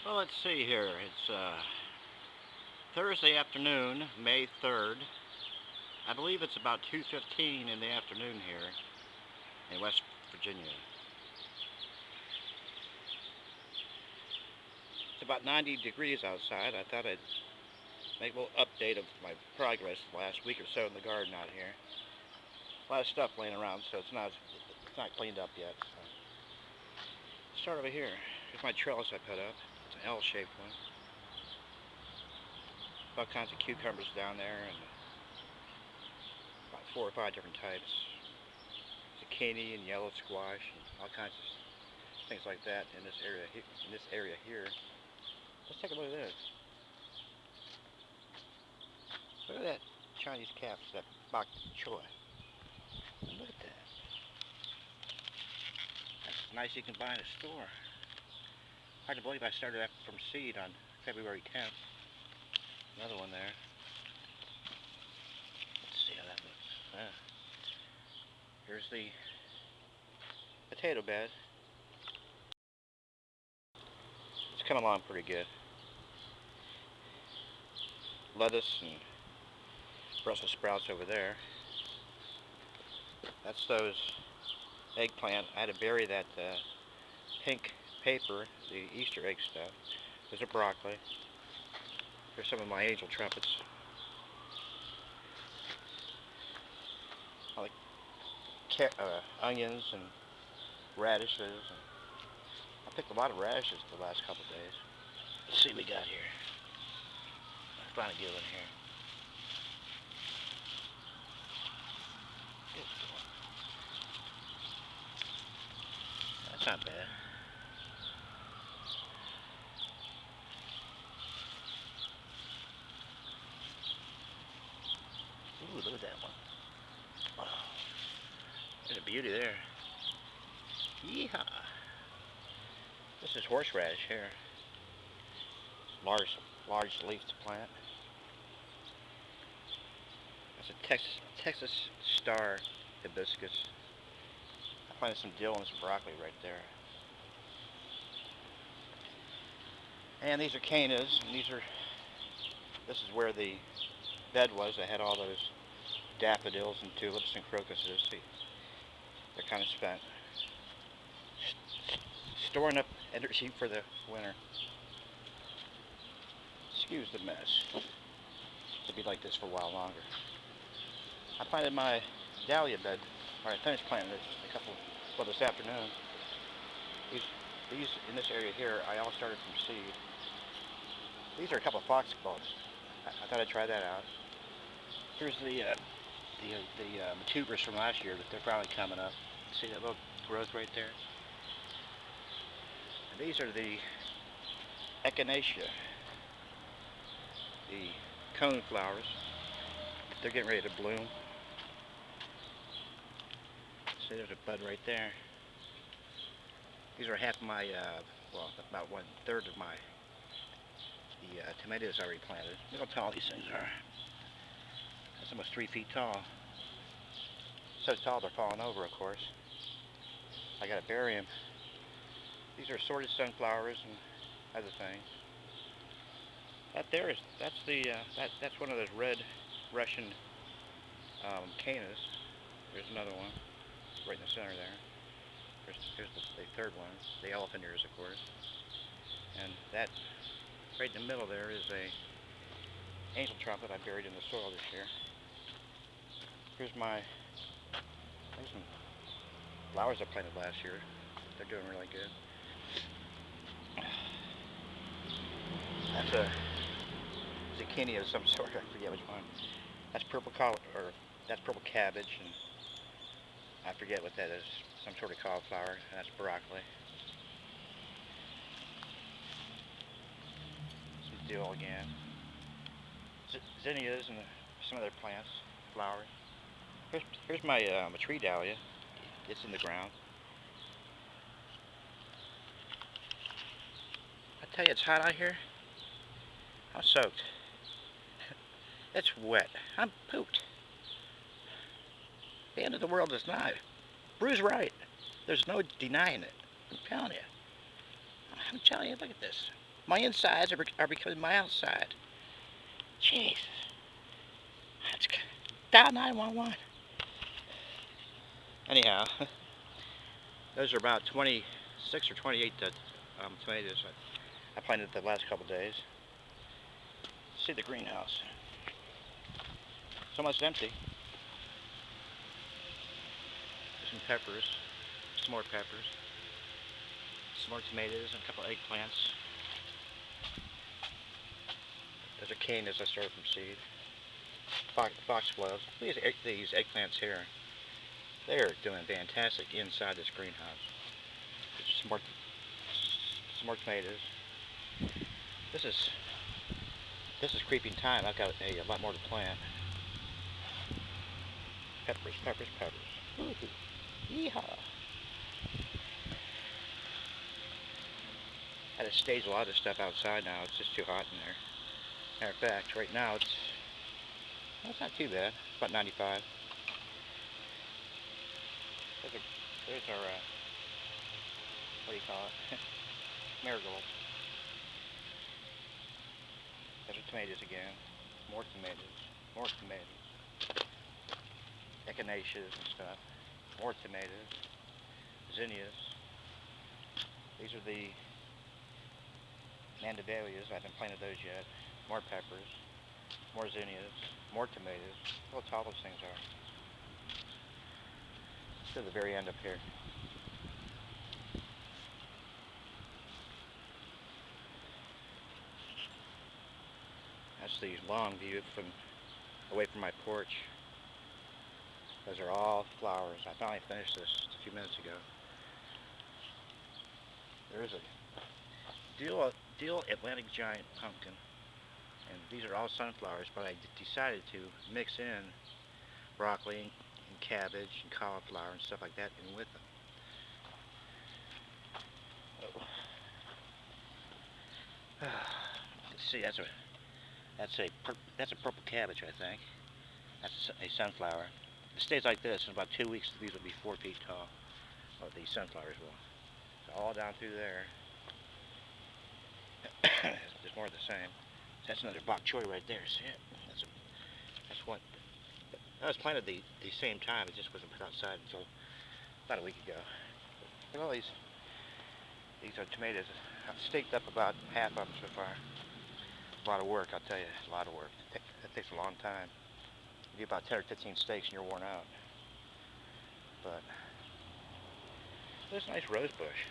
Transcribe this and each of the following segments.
Well, let's see here. It's Thursday afternoon, May 3rd. I believe it's about 2:15 in the afternoon here in West Virginia. It's about 90 degrees outside. I thought I'd make a little update of my progress the last week or so in the garden out here. A lot of stuff laying around, so it's not cleaned up yet. So. Start over here. Here's my trellis I put up. It's an L-shaped one. All kinds of cucumbers down there, and about 4 or 5 different types. Zucchini and yellow squash and all kinds of things like that in this area. Here. Let's take a look at this. Look at that Chinese caps, that bok choy. Look at that. That's nice you can buy in a store. Hard to believe I started that from seed on February 10th. Another one there. Let's see how that looks. Here's the potato bed. It's coming along pretty good. Lettuce and Brussels sprouts over there. That's those eggplant. I had to bury that pink paper, the Easter egg stuff. There's a broccoli. Here's some of my angel trumpets. I like onions and radishes. I picked a lot of radishes the last couple of days. Let's see what we got here. I'll find a good one here. That's not bad. Ooh, look at that one. Oh, there's a beauty there. Yeehaw! This is horseradish here. Large leafed plant. That's a Texas Star hibiscus. I planted some dill and some broccoli right there. And these are cannas, and this is where the bed was. I had all those daffodils and tulips and crocuses. See, they're kind of spent. Storing up energy for the winter. Excuse the mess. It'll be like this for a while longer. I planted my dahlia bed, or I finished planting it this afternoon. These in this area here, I all started from seed. These are a couple of foxgloves. I thought I'd try that out. Here's the tubers from last year, but they're probably coming up. See that little growth right there? And these are the echinacea, the cone flowers. They're getting ready to bloom. See, there's a bud right there. These are half of my, well, about 1/3 of the tomatoes I already planted. Look how tall these things are. That's almost 3 feet tall. So tall they're falling over, of course. I gotta bury them. These are assorted sunflowers and other things. That's one of those red Russian cannas. There's another one right in the center there. Here's the third one, the elephant ears, of course. And that right in the middle there is a angel trumpet I buried in the soil this year. There's some flowers I planted last year. They're doing really good. That's a zucchini of some sort. I forget which one. That's purple cabbage, and I forget what that is. Some sort of cauliflower. And that's broccoli. Some dill again. Zinnias and some other plants, flowering. Here's my tree dahlia. It's in the ground. I tell you, it's hot out here. I'm soaked. It's wet. I'm pooped. The end of the world is nigh. Bruce right. There's no denying it. I'm telling you. Look at this. My insides are becoming my outside. Jeez. Dial 911. Anyhow, those are about 26 or 28 tomatoes I planted the last couple days. See the greenhouse. It's almost empty. Some peppers, some more peppers, some more tomatoes, and a couple eggplants. Those are cannas I started from seed. Foxgloves. These eggplants here, they're doing fantastic inside this greenhouse. Some more tomatoes. This is creeping time. I've got a lot more to plant. Peppers. Ooh, yeehaw! I just stage a lot of this stuff outside now. It's just too hot in there. Matter of fact, right now it's not too bad. It's about 95. There's our what do you call it? Marigolds. There's the tomatoes again. More tomatoes. Echinaceas and stuff. More tomatoes. Zinnias. These are the mandevillias. I haven't planted those yet. More peppers. More zinnias. More tomatoes. Look how tall those things are. To the very end up here. That's the long view away from my porch. Those are all flowers. I finally finished this just a few minutes ago. There's a Deal Atlantic Giant pumpkin, and these are all sunflowers, but I decided to mix in broccoli and cabbage and cauliflower and stuff like that in with them. Let's see, that's a purple cabbage, I think. That's a sunflower. It stays like this. In about 2 weeks, these will be 4 feet tall. Or the sunflowers will. So all down through there. There's more of the same. That's another bok choy right there. See it? That's one. That was planted the same time. It just wasn't put outside until about a week ago. Look at all these are tomatoes. I've staked up about half of them so far. A lot of work, I'll tell you. A lot of work. That takes a long time. You do about 10 or 15 stakes and you're worn out. But there's a nice rose bush.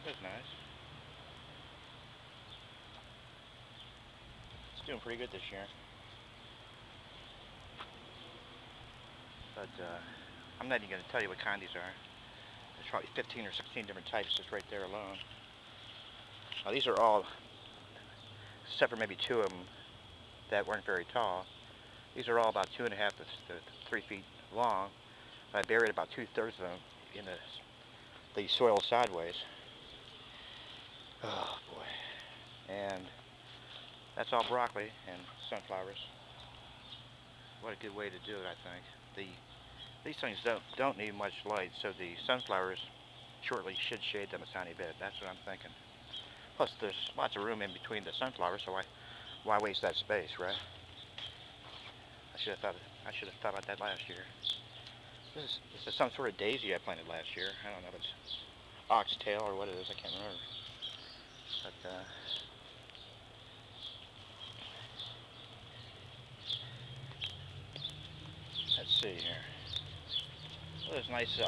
That's nice. It's doing pretty good this year. But I'm not even going to tell you what kind these are. There's probably 15 or 16 different types just right there alone. Now these are all, except for maybe 2 of them that weren't very tall, these are all about 2.5 to 3 feet long. I buried about 2/3 of them in the soil sideways. Oh boy. And that's all broccoli and sunflowers. What a good way to do it, I think. These things don't need much light, so the sunflowers shortly should shade them a tiny bit. That's what I'm thinking. Plus, there's lots of room in between the sunflowers, so why waste that space, right? I should have thought about that last year. This is some sort of daisy I planted last year. I don't know if it's oxtail or what it is. I can't remember. But let's see here. Well, there's nice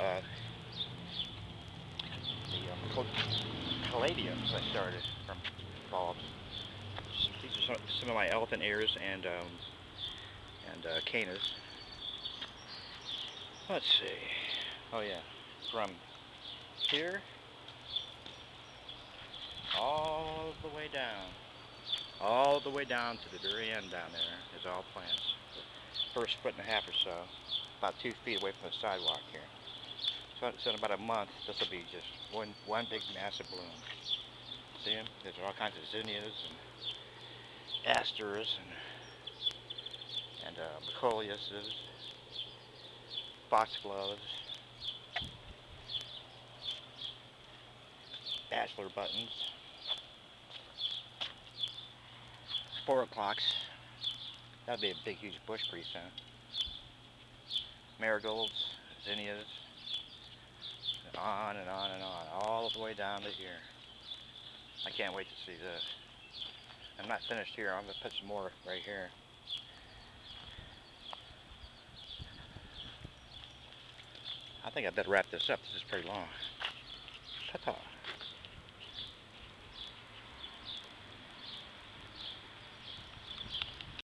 caladiums I started from bulbs. These are some of my elephant ears and cannas. Let's see. Oh yeah, from here all the way down to the very end down there is all plants. First 1.5 feet or so, about 2 feet away from the sidewalk here. So in about a month, this will be just one big massive bloom. See them? There's all kinds of zinnias and asters and macoliuses, foxgloves, ashlar buttons. 4 o'clocks. That'd be a big, huge bush pretty soon. Marigolds, zinnias, and on and on and on, all the way down to here. I can't wait to see this. I'm not finished here. I'm going to put some more right here. I think I better wrap this up. This is pretty long. Ta-ta.